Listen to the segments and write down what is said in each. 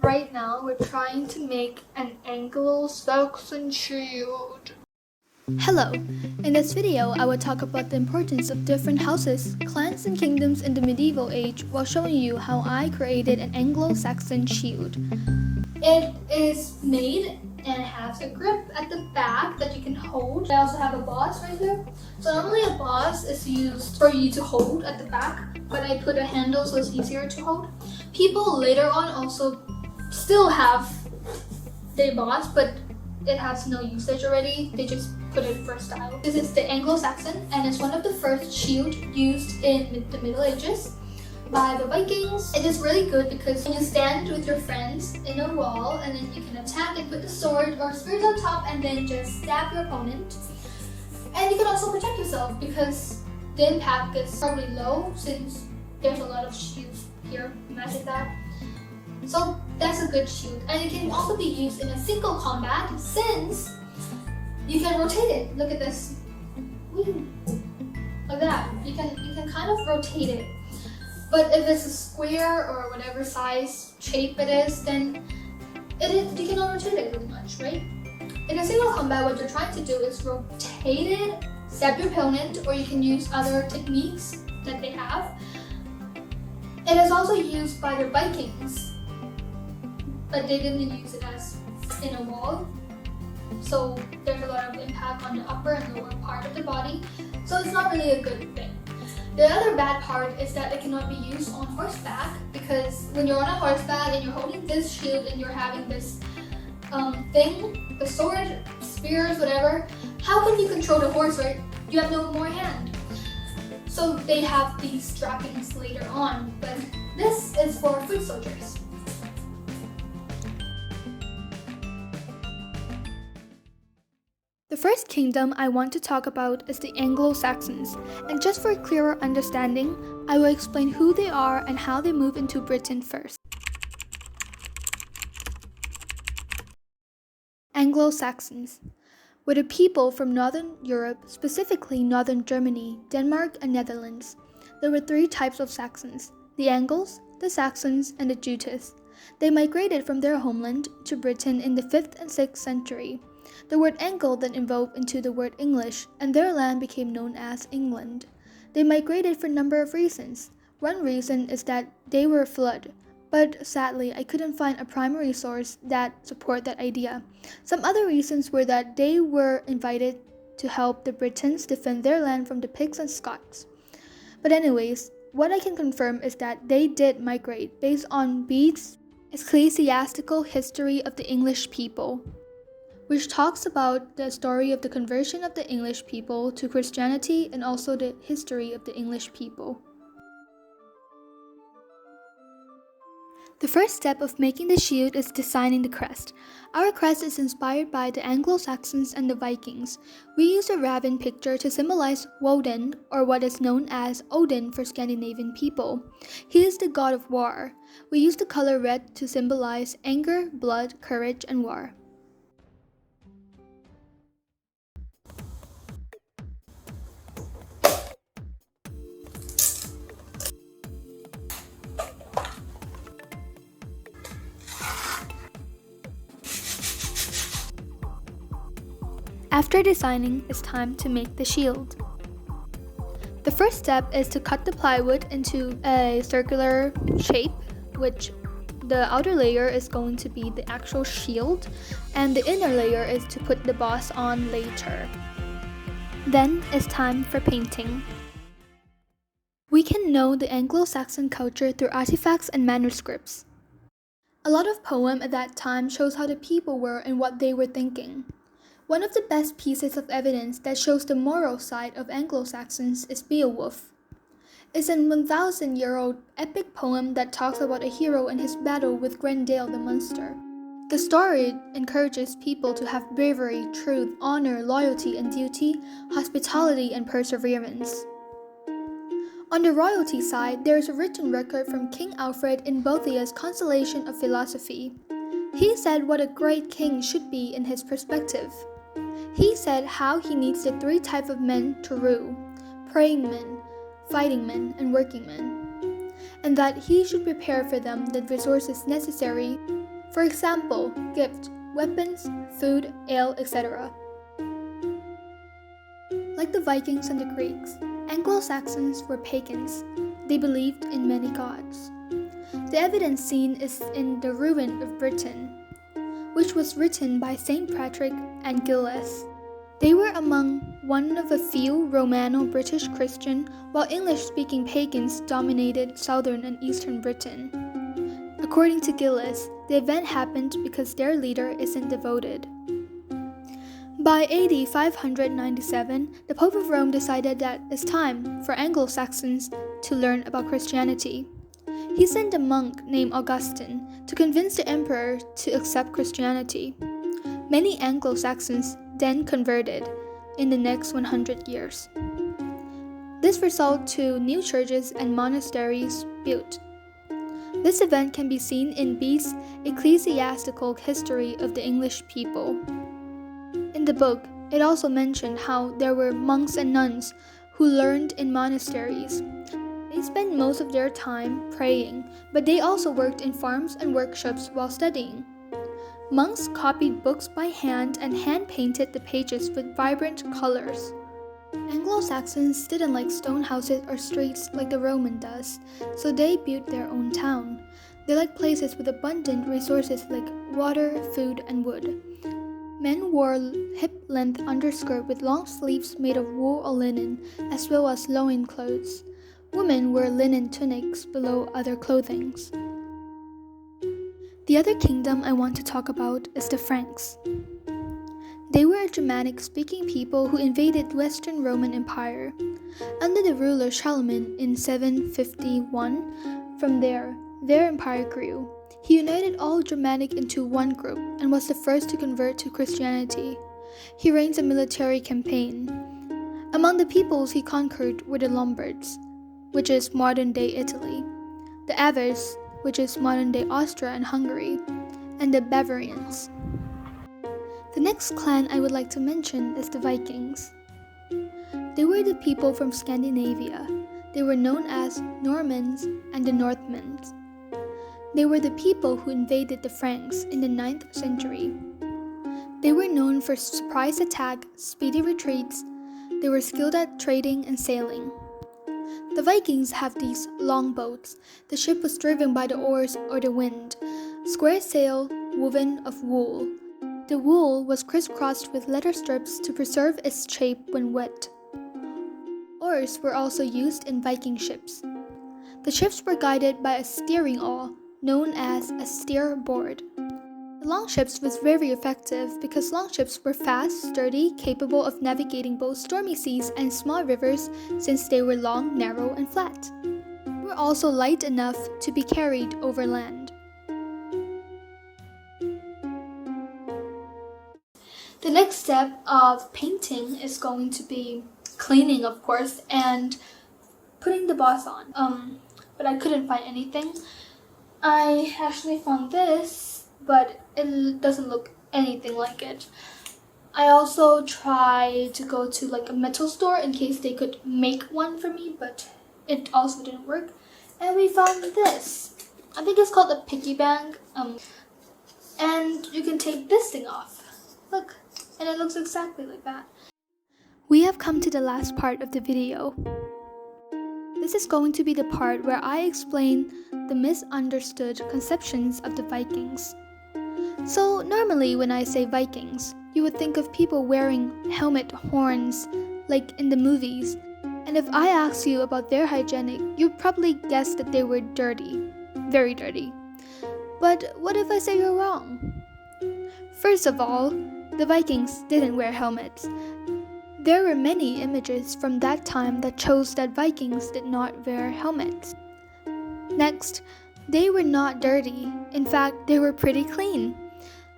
Right now, we're trying to make an Anglo-Saxon shield. Hello! In this video, I will talk about the importance of different houses, clans, and kingdoms in the medieval age while showing you how I created an Anglo-Saxon shield. It is made and has a grip at the back that you can hold. I also have a boss right here. So normally a boss is used for you to hold at the back, but I put a handle so it's easier to hold. People later on also still have their boss, but it has no usage already. They just put it for style. This is the Anglo-Saxon, and it's one of the first shields used in the Middle Ages by the Vikings. It is really good because when you stand with your friends in a wall and then you can attack and put the sword or spears on top and then just stab your opponent. And you can also protect yourself because the impact is probably low since there's a lot of shields here. Imagine that. So that's a good shield, and it can also be used in a single combat since you can rotate it. Look at this. Whee! Like that. You can kind of rotate it. But if it's a square or whatever size shape it is, then you cannot rotate it really much, right? In a single combat, what you're trying to do is rotate it, stab your opponent, or you can use other techniques that they have. It is also used by the Vikings, but they didn't use it as in a wall. So there's a lot of impact on the upper and lower part of the body. So it's not really a good thing. The other bad part is that it cannot be used on horseback, because when you're on a horseback and you're holding this shield and you're having this thing, the sword, spears, whatever, how can you control the horse, right? You have no more hand. So they have these trappings later on, but this is for foot soldiers. The first kingdom I want to talk about is the Anglo-Saxons, and just for a clearer understanding, I will explain who they are and how they moved into Britain first. Anglo-Saxons were the people from Northern Europe, specifically Northern Germany, Denmark, and Netherlands. There were three types of Saxons: the Angles, the Saxons, and the Jutes. They migrated from their homeland to Britain in the 5th and 6th century. The word Anglo then evolved into the word English, and their land became known as England. They migrated for a number of reasons. One reason is that they were flooded, but sadly I couldn't find a primary source that support that idea. Some other reasons were that they were invited to help the Britons defend their land from the Picts and Scots. But anyways, what I can confirm is that they did migrate based on Bede's Ecclesiastical History of the English People, which talks about the story of the conversion of the English people to Christianity and also the history of the English people. The first step of making the shield is designing the crest. Our crest is inspired by the Anglo-Saxons and the Vikings. We use a raven picture to symbolize Woden, or what is known as Odin for Scandinavian people. He is the god of war. We use the color red to symbolize anger, blood, courage, and war. After designing, it's time to make the shield. The first step is to cut the plywood into a circular shape, which the outer layer is going to be the actual shield, and the inner layer is to put the boss on later. Then it's time for painting. We can know the Anglo-Saxon culture through artifacts and manuscripts. A lot of poem at that time shows how the people were and what they were thinking. One of the best pieces of evidence that shows the moral side of Anglo-Saxons is Beowulf. It's a 1,000-year-old epic poem that talks about a hero and his battle with Grendel the monster. The story encourages people to have bravery, truth, honor, loyalty and duty, hospitality and perseverance. On the royalty side, there is a written record from King Alfred in Boethiah's Consolation of Philosophy. He said what a great king should be in his perspective. He said how he needs the three types of men to rule: praying men, fighting men, and working men, and that he should prepare for them the resources necessary For example, gift, weapons, food, ale, etc. Like the Vikings and the Greeks, Anglo-Saxons were pagans. They believed in many gods. The evidence seen is in the ruin of Burton, which was written by St. Patrick and Gildas. They were among one of a few Romano-British Christian, while English-speaking pagans dominated southern and eastern Britain. According to Gildas, the event happened because their leader isn't devoted. By AD 597, the Pope of Rome decided that it's time for Anglo-Saxons to learn about Christianity. He sent a monk named Augustine to convince the emperor to accept Christianity. Many Anglo-Saxons then converted in the next 100 years. This resulted to new churches and monasteries built. This event can be seen in Bede's Ecclesiastical History of the English People. In the book, it also mentioned how there were monks and nuns who learned in monasteries. They spent most of their time praying, but they also worked in farms and workshops while studying. Monks copied books by hand and hand-painted the pages with vibrant colors. Anglo-Saxons didn't like stone houses or streets like the Roman does, so they built their own town. They liked places with abundant resources like water, food, and wood. Men wore hip-length underskirt with long sleeves made of wool or linen, as well as loin clothes. Women wore linen tunics below other clothing. The other kingdom I want to talk about is the Franks. They were a Germanic-speaking people who invaded Western Roman Empire. Under the ruler Charlemagne in 751, from there, their empire grew. He united all Germanic into one group and was the first to convert to Christianity. He arranged a military campaign. Among the peoples he conquered were the Lombards, which is modern-day Italy, the Avars, which is modern-day Austria and Hungary, and the Bavarians. The next clan I would like to mention is the Vikings. They were the people from Scandinavia. They were known as Normans and the Northmen. They were the people who invaded the Franks in the 9th century. They were known for surprise attack, speedy retreats. They were skilled at trading and sailing. The Vikings have these long boats. The ship was driven by the oars or the wind. Square sail woven of wool. The wool was crisscrossed with leather strips to preserve its shape when wet. Oars were also used in Viking ships. The ships were guided by a steering oar, known as a steerboard. The longships was very effective because longships were fast, sturdy, capable of navigating both stormy seas and small rivers since they were long, narrow, and flat. They were also light enough to be carried over land. The next step of painting is going to be cleaning, of course, and putting the boss on. But I couldn't find anything. I actually found this, but it doesn't look anything like it. I also tried to go to like a metal store in case they could make one for me, but it also didn't work. And we found this. I think it's called a piggy bank. And you can take this thing off. Look, and it looks exactly like that. We have come to the last part of the video. This is going to be the part where I explain the misunderstood conceptions of the Vikings. So normally when I say Vikings, you would think of people wearing helmet horns like in the movies. And if I ask you about their hygienic, you'd probably guess that they were dirty, very dirty. But what if I say you're wrong? First of all, the Vikings didn't wear helmets. There were many images from that time that shows that Vikings did not wear helmets. Next, they were not dirty. In fact, they were pretty clean.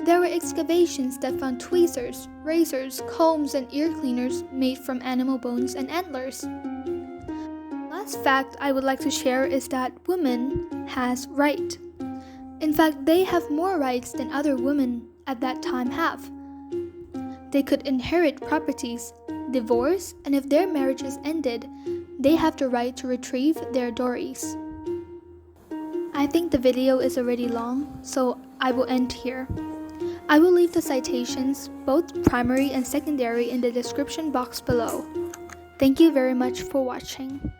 There were excavations that found tweezers, razors, combs, and ear cleaners made from animal bones and antlers. Last fact I would like to share is that women has right. In fact, they have more rights than other women at that time have. They could inherit properties, divorce, and if their marriage is ended, they have the right to retrieve their dowries. I think the video is already long, so I will end here. I will leave the citations, both primary and secondary, in the description box below. Thank you very much for watching.